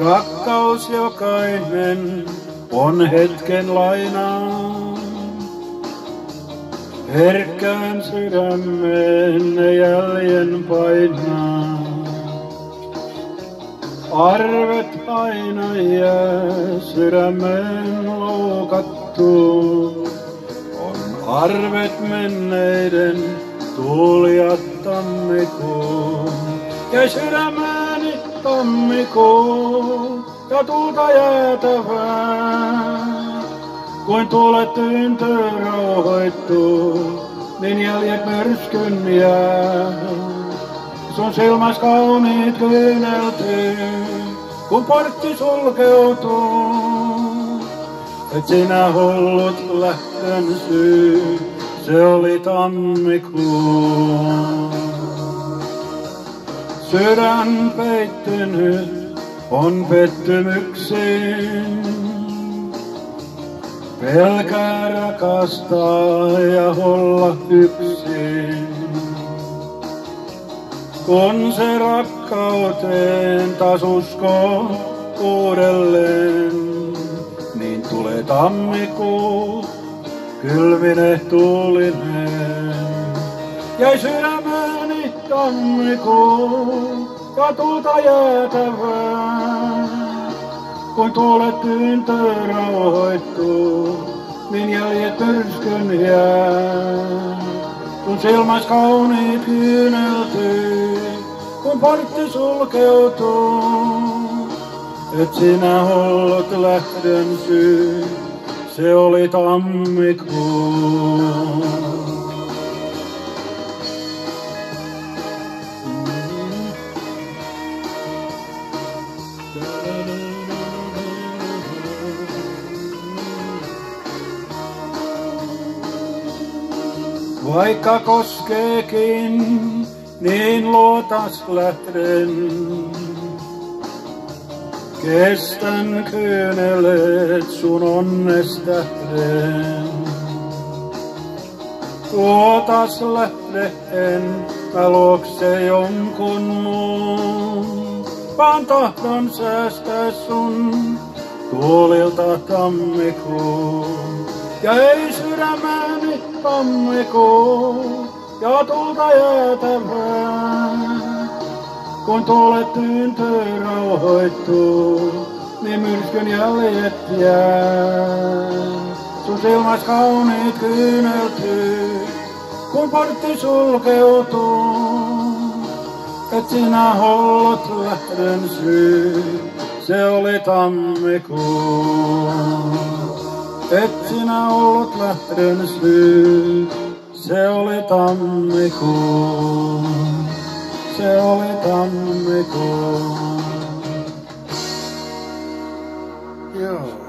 Rakkaus jokainen on hetken lainaa. Herkkään sydämeen ne jäljen painaa. Arvet aina jää sydämeen loukattu. On arvet menneiden tuulia tammikuun. Ja sydämeni tammikuun ja tuulta jäätävää. Kuin tuulet tyyntyy rauhoittuu, niin jäljet myrskyn jää. Sun silmäs kauniit kyyneltyy, kun portti sulkeutuu. Et sinä hullut lähtön syy, se oli tammikuun. Sydän peittynyt on pettymyksiin. Pelkää rakastaa ja olla yksin. Kun se rakkauteen taas uskoo uudelleen, niin tulee tammikuu, kylmine tuulinen. Jäi sydämeni tammikuu ja tuulta jäätävää. Kun tuulet tyyntyy rauhoittuu, niin jäljet myrskyn jää. Kun silmäs kauniit kyyneltyy, kun portti sulkeutuu. Et sinä ollut lähdön syy, se oli tammikuun. Vaikka koskeekin, niin luotas lähden. Kestän kyyneleet sun onnestähden. Luotas lähden, mä luokse jonkun muun. Vaan tahdon säästää sun tuulilta tammikuun. Ja ei sydämeni tammikuu ja tuulta jäätävää. Kun tuulet tyyntyy rauhoittuu, niin myrskyn jäljet jää. Sun silmäs kauniit kyyneltyy, kun portti sulkeutuu. Et sinä ollut lähdön syy, se oli tammikuun. Et sinä ollut lähdön syy, se oli tammikuun. Se oli tammikuun. Joo.